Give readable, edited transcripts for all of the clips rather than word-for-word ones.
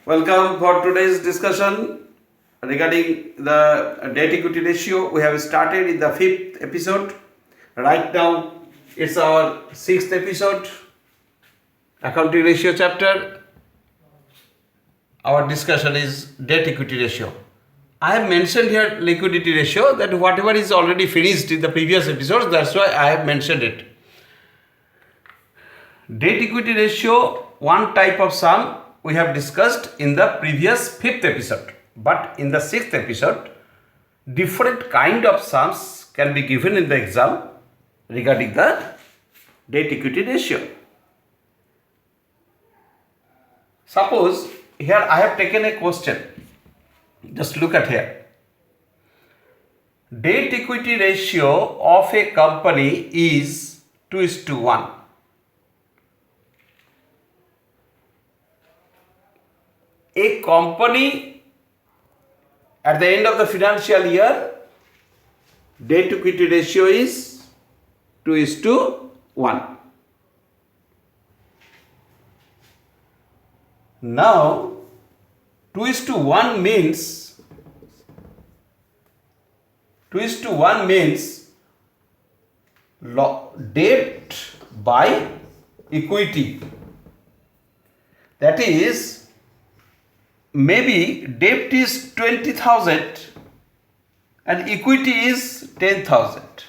Welcome for today's discussion regarding the debt equity ratio. We have started in the 5th episode. Right now it's our 6th episode, accounting ratio chapter. Our discussion is debt equity ratio. I have mentioned here liquidity ratio, that whatever is already finished in the previous episodes, that's why I have mentioned it. Debt equity ratio, one type of sum we have discussed in the previous 5th episode, but in the 6th episode different kind of sums can be given in the exam regarding the debt equity ratio. Suppose here I have taken a question. Just look at here. Debt equity ratio of a company is 2:1. A company at the end of the financial year, debt equity ratio is 2:1. Now 2:1 means debt by equity. That is, maybe debt is 20,000 and equity is 10,000.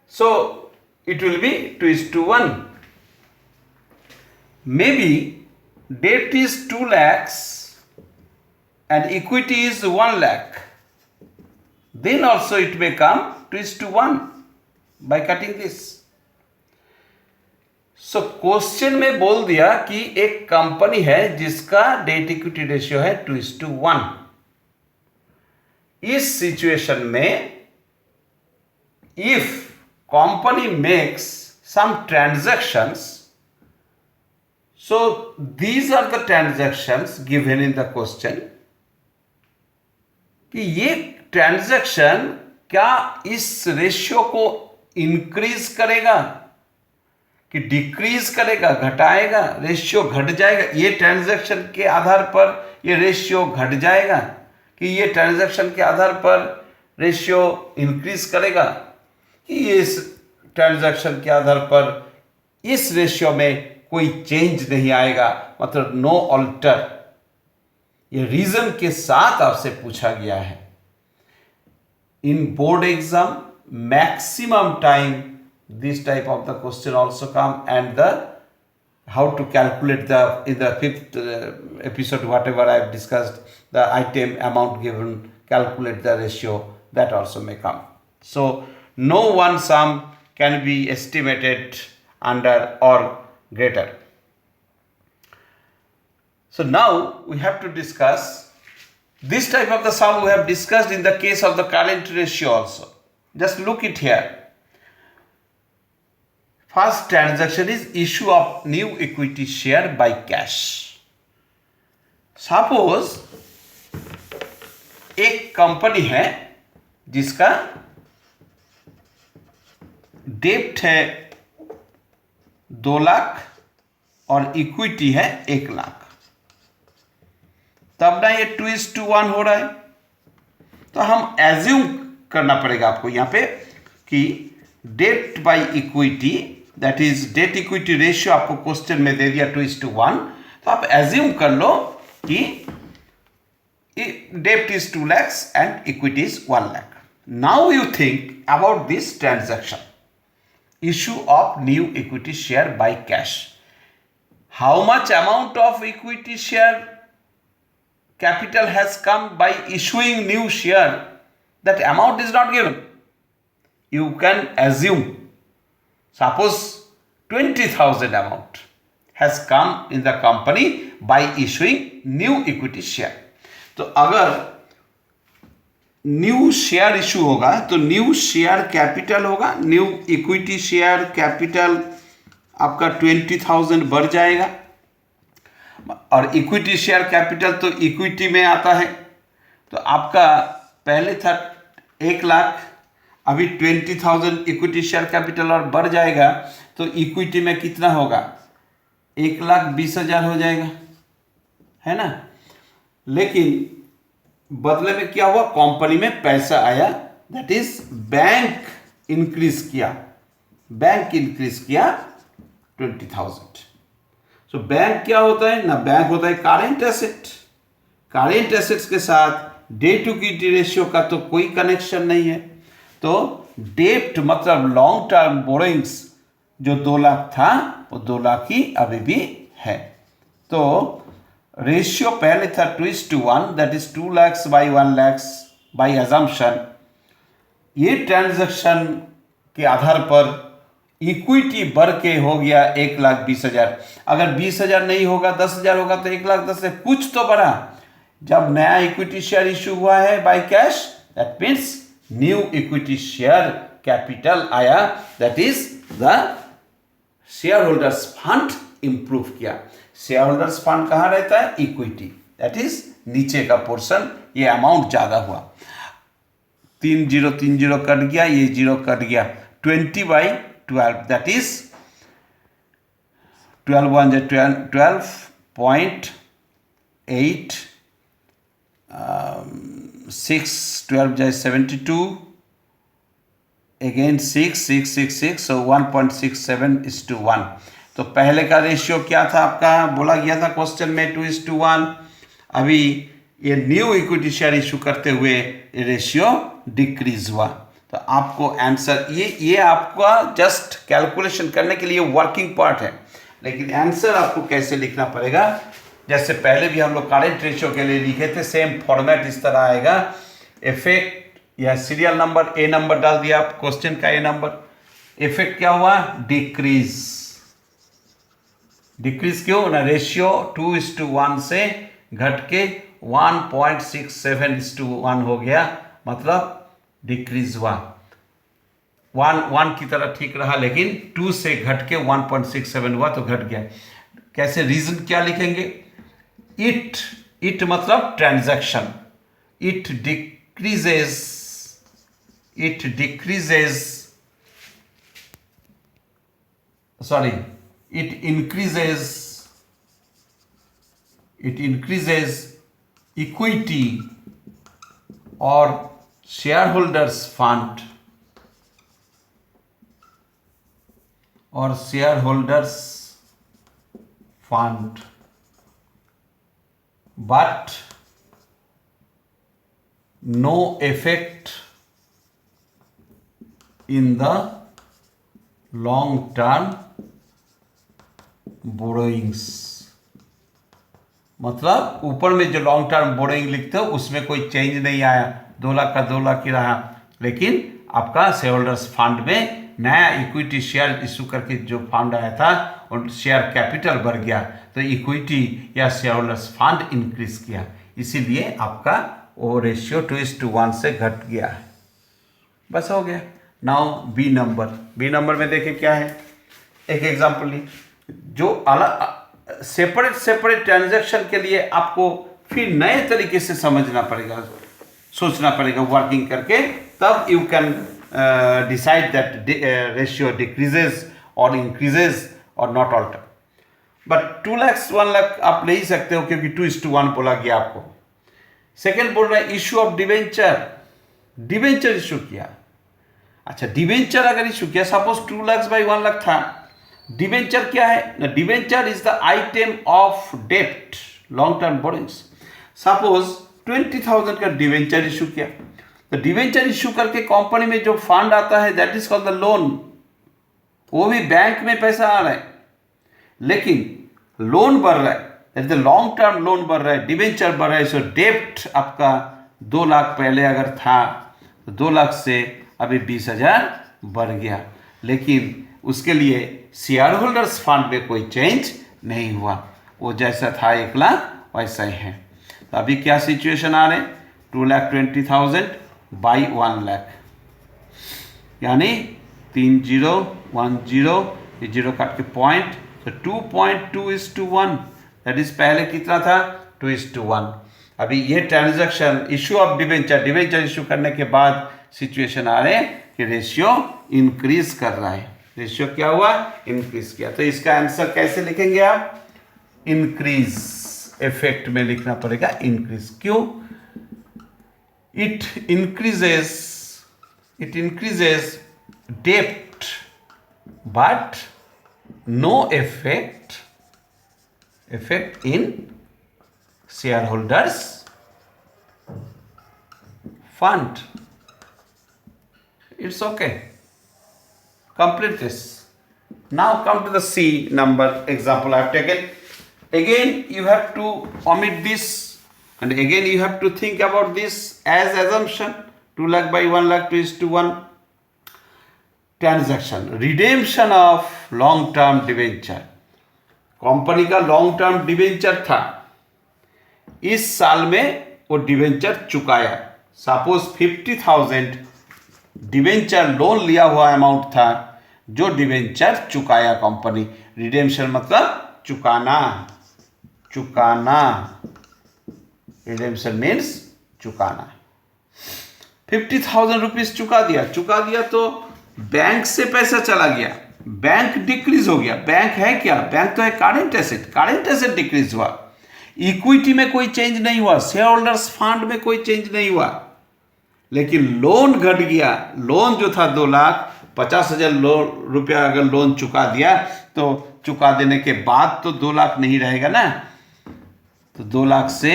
So it will be 2:1. Maybe debt is 2 lakhs and equity is 1 lakh. Then also it may come 2:1 by cutting this. So question में बोल दिया कि एक company है जिसका date equity ratio है 2:1. इस situation में if company makes some transactions, so these are the transactions given in the question, कि ये ट्रांजैक्शन क्या इस रेशियो को इंक्रीज करेगा कि डिक्रीज करेगा, घटाएगा, रेशियो घट जाएगा, ये ट्रांजैक्शन के आधार पर ये रेशियो घट जाएगा, कि ये ट्रांजैक्शन के आधार पर रेशियो इंक्रीज करेगा, कि इस ट्रांजैक्शन के आधार पर इस रेशियो में कोई चेंज नहीं आएगा, मतलब नो ऑल्टर. ये रीजन के साथ आपसे पूछा गया है. इन board exam maximum time this type of the question also come, and the how to calculate the in the 5th episode whatever I have discussed, the item amount given, calculate the ratio, that also may come. So no one sum can be estimated under or greater. So now we have to discuss this type of the sum we have discussed in the case of the current ratio also. Just look it here. First transaction is issue of new equity share by cash. Suppose एक company है जिसका डेब्ट है 2 लाख और equity है 1 लाख. तब ना ये 2:1 हो रहा है. तो हम एज्यूम करना पड़ेगा आपको यहाँ पे कि debt by equity, that is debt equity ratio आपको क्वेश्चन में दे दिया 2:1. तो आप एज्यूम कर लो कि debt is 2 lakhs and equity is 1 lakh. Now you think about this transaction, issue of new equity share by cash. How much amount of equity share capital has come by issuing new share? That amount is not given. You can assume, suppose 20,000 amount has come in the company by issuing new equity share. तो अगर new share issue होगा तो new share capital होगा, new equity share capital आपका 20,000 बढ़ जाएगा, और equity share capital तो इक्विटी में आता है. तो आपका पहले था 1 लाख, अभी 20,000 इक्विटी शेयर कैपिटल और बढ़ जाएगा, तो इक्विटी में कितना होगा? 1,20,000 हो जाएगा, है ना। लेकिन बदले में क्या हुआ, कंपनी में पैसा आया, दैट इज बैंक इंक्रीज किया, 20,000। सो बैंक क्या होता है ना, बैंक होता है करेंट एसेट। करेंट एसेट्स के साथ डेट टू इक्विटी रेशियो का तो कोई कनेक्शन नहीं है। तो डेट मतलब लॉन्ग टर्म बोरोइंग्स जो 2 लाख था वो 2 लाख ही अभी भी है। तो रेशियो पहले था 2:1, that is 2 lakhs by 1 lakhs by assumption. ये ट्रांजैक्शन के आधार पर इक्विटी बढ़ के हो गया 1,20,000। अगर 20,000 नहीं होगा, 10,000 होगा तो 1,10,000, कुछ तो बढ़ा। जब नया इक्विटी शेयर इशू हुआ है by cash, that means new equity share capital आया, that is the share holders fund improve किया। शेयर होल्डर्स फंड कहाँ रहता है, इक्विटी, दैट इज नीचे का पोर्शन, ये अमाउंट ज्यादा हुआ। 3030 कट गया, ये 0 कट गया, 20/12, दैट इज 12 1 12.8, 6 12 72, अगेन 6 सो 1.67:1। तो पहले का रेशियो क्या था आपका, बोला गया था क्वेश्चन में 2:1। अभी ये न्यू इक्विटी शेयर इशू करते हुए ये रेशियो डिक्रीज हुआ। तो आपको आंसर ये आपका जस्ट कैलकुलेशन करने के लिए वर्किंग पार्ट है, लेकिन आंसर आपको कैसे लिखना पड़ेगा, जैसे पहले भी हम लोग करेंट रेशियो के लिए लिखे थे, सेम फॉर्मेट इस तरह आएगा। इफेक्ट या सीरियल नंबर, ए नंबर डाल दिया आप, क्वेश्चन का ए नंबर। इफेक्ट क्या हुआ, डिक्रीज। डिक्रीज क्यों ना, रेशियो 2:1 से घट के 1.67:1 हो गया, मतलब डिक्रीज हुआ। 1 की तरह ठीक रहा, लेकिन 2 से घट के 1.67 हुआ तो घट गया। कैसे, रीजन क्या लिखेंगे, इट मतलब transaction, it increases equity or shareholders fund but no effect in the long term borrowings। मतलब ऊपर में जो लॉन्ग टर्म बोरोइंग लिखते हो उसमें कोई चेंज नहीं आया, 2 लाख का 2 लाख ही रहा, लेकिन आपका शेयर होल्डर्स फंड में नया इक्विटी शेयर इशू करके जो फंड आया था और शेयर कैपिटल बढ़ गया, तो इक्विटी या शेयर होल्डर्स फंड इंक्रीज किया, इसीलिए आपका वो रेशियो 2:1 से घट गया है। बस हो गया। नाउ बी नंबर में देखें क्या है, एक एग्जांपल ली, जो अलग सेपरेट ट्रांजैक्शन के लिए आपको फिर नए तरीके से समझना पड़ेगा, सोचना पड़ेगा वर्किंग करके, तब you can decide that ratio decreases और इंक्रीजेज और not alter. But 2 lakh 1 lakh आप ले ही सकते हो, क्योंकि 2:1 बोला गया आपको। सेकेंड बोल रहा है इशू ऑफ डिवेंचर इशू किया। अच्छा, डिवेंचर अगर इशू किया, सपोज 2 lakhs by 1 lakh था, डिवेंचर क्या है, debenture is the item of डेप्ट लॉन्ग टर्म बोरोइंग्स। सपोज 20,000 का डिवेंचर इशू किया, तो डिवेंचर इशू करके कंपनी में जो फंड आता है that is called the loan, वो भी बैंक में पैसा आ रहा है, लेकिन लोन बढ़ रहा है, that is the long term loan बढ़ रहा है, डिवेंचर बढ़ रहा है। सो डेप्ट आपका 2 लाख पहले अगर था तो 2 लाख से अभी 20,000 बढ़ गया, लेकिन उसके लिए शेयर होल्डर्स फंड में कोई चेंज नहीं हुआ, वो जैसा था 1 लाख वैसा ही है। तो अभी क्या सिचुएशन आ रहे, 2,20,000 बाई 1 लाख, यानी 3010, ये 0 काट के पॉइंट, तो 2.2:1, दैट इज पहले कितना था 2:1। अभी ये transaction issue of debenture issue करने के बाद सिचुएशन आ रहे हैं कि रेशियो इंक्रीज कर रहा है, रेशियो क्या हुआ, इंक्रीज किया। तो इसका आंसर कैसे लिखेंगे आप, इंक्रीज, इफेक्ट में लिखना पड़ेगा इंक्रीज। क्यों, इट इंक्रीजेस डेप्ट but no effect in shareholders fund. It's okay. Complete this. Now come to the C number example I have taken. Again you have to omit this, and again you have to think about this as assumption. 2 lakh by 1 lakh 2:1 transaction. Redemption of long term debenture. Company का long term debenture था, इस साल में वो debenture चुकाया। Suppose 50,000 debenture loan लिया हुआ amount था, जो डिवेंचर चुकाया कंपनी। रिडेम्पशन मतलब चुकाना, रिडेम्पशन मीन्स चुकाना। 50,000 रुपीज चुका दिया तो बैंक से पैसा चला गया, बैंक डिक्रीज हो गया। बैंक है क्या, बैंक तो है करेंट एसेट डिक्रीज हुआ। इक्विटी में कोई चेंज नहीं हुआ, शेयर होल्डर्स फंड में कोई चेंज नहीं हुआ, लेकिन लोन घट गया। लोन जो था 2,50,000 रुपया अगर लोन चुका दिया, तो चुका देने के बाद तो 2 लाख नहीं रहेगा ना, तो 2 लाख से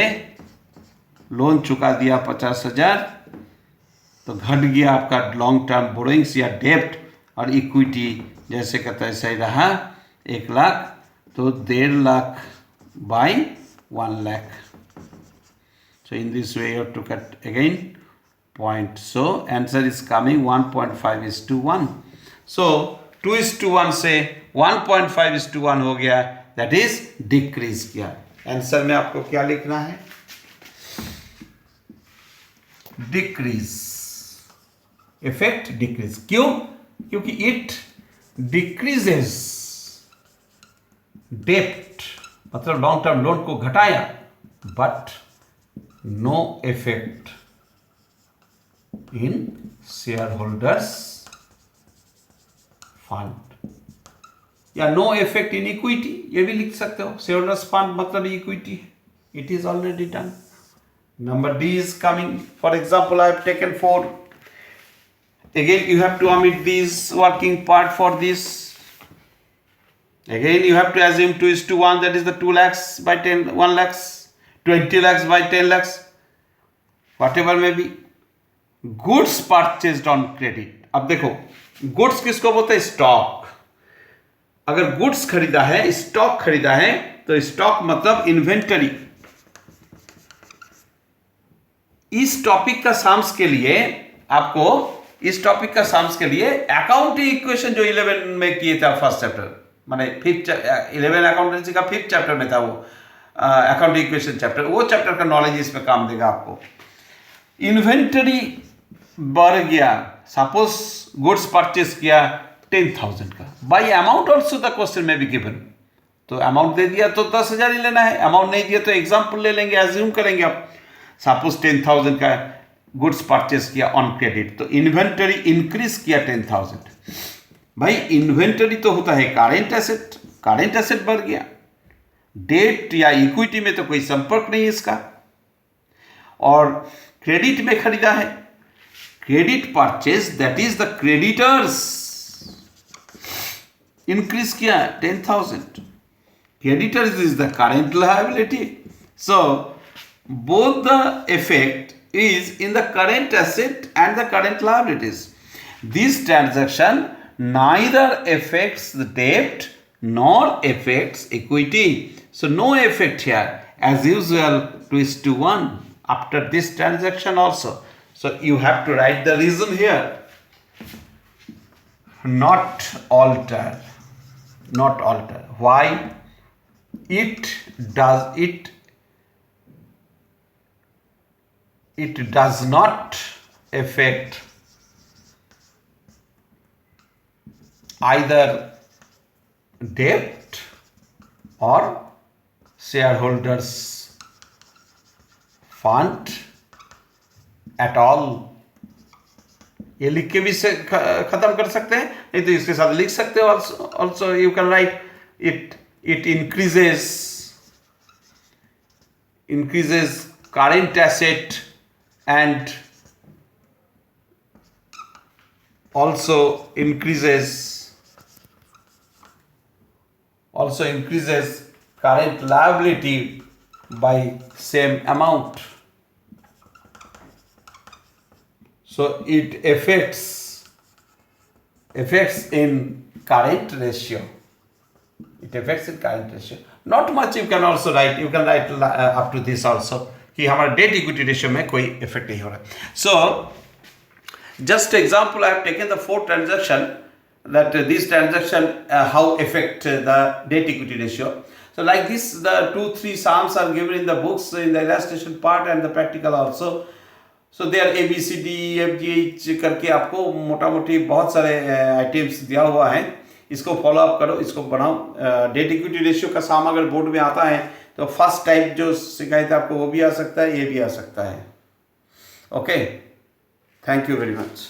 लोन चुका दिया 50,000, तो घट गया आपका लॉन्ग टर्म बोरोइंग्स या डेप्ट, और इक्विटी जैसे का तैसा ही रहा 1 लाख, तो 1.5 lakh by 1 lakh. So in this way you have to cut again point. So answer is coming 1.5:1. So 2:1 से 1.5:1 हो गया, that is डिक्रीज किया। आंसर में आपको क्या लिखना है, डिक्रीज, इफेक्ट डिक्रीज। क्यों, क्योंकि इट डिक्रीजेस डेप्ट, मतलब लॉन्ग टर्म लोन को घटाया, but no effect in share holders fund, या नो इफेक्ट इन इक्विटी, ये भी लिख सकते हो। शेयर होल्डर्स फंड मतलब equity, it is already done. Number D is coming. For example I have taken 4. Again you have to omit this working part for this. Again you have to assume 2:1, that is the 2 lakhs by 10, 1 lakhs, 20 lakhs by 10 lakhs, whatever may be. Goods purchased on credit. अब देखो goods किसको बोलते हैं, stock. अगर goods खरीदा है, stock खरीदा है, तो स्टॉक मतलब इन्वेंटरी। इस टॉपिक का साम्स के लिए आपको, इस टॉपिक का साम्स के लिए अकाउंटिंग इक्वेशन जो 11 में किए थे फर्स्ट चैप्टर, माने 11 अकाउंटेंसी का 5th चैप्टर में था वो अकाउंटिंग इक्वेशन चैप्टर, वो चैप्टर का नॉलेज इसमें काम देगा आपको। इन्वेंटरी बढ़ गया, सपोज गुड्स परचेस किया 10,000 का, by amount also the question में भी गिवन, तो अमाउंट दे दिया तो 10,000 ही लेना है, अमाउंट नहीं दिया तो एग्जाम्पल ले लेंगे, एज्यूम करेंगे आप। सपोज 10,000 का गुड्स परचेस किया ऑन क्रेडिट, तो इन्वेंटरी इंक्रीज किया 10,000। भाई इन्वेंटरी तो होता है करेंट एसेट बढ़ गया, डेट या इक्विटी में तो कोई संपर्क नहीं है इसका। और क्रेडिट में खरीदा है, credit purchase that is the creditors increase किया 10,000, creditors is the current liability. So both the effect is in the current asset and the current liabilities. This transaction neither affects the debt nor affects equity. So no effect here. As usual, 2:1 after this transaction also. So you have to write the reason here. Not alter. Why? It does not affect either debt or shareholders fund at all. ये लिख के भी से खत्म कर सकते हैं, नहीं तो इसके साथ लिख सकते हो also you can write it increases current asset and also increases current liability by same amount. So it affects in current ratio. It affects in current ratio. Not much you can also write. You can write up to this also कि हमारा date equity ratio में कोई effect नहीं हो रहा है. So just example I have taken the 4 transaction that this transaction how affect the debt equity ratio. So like this the 2-3 sums are given in the books in the illustration part and the practical also. So there ABCDEFGH करके आपको मोटा मोटी बहुत सारे items दिया हुआ है. इसको फॉलो अप करो, इसको बनाओ. डेट इक्विटी रेशियो का साम अगर बोर्ड में आता है तो फर्स्ट टाइप जो शिकायत है आपको वो भी आ सकता है, ये भी आ सकता है. Okay, thank you very much.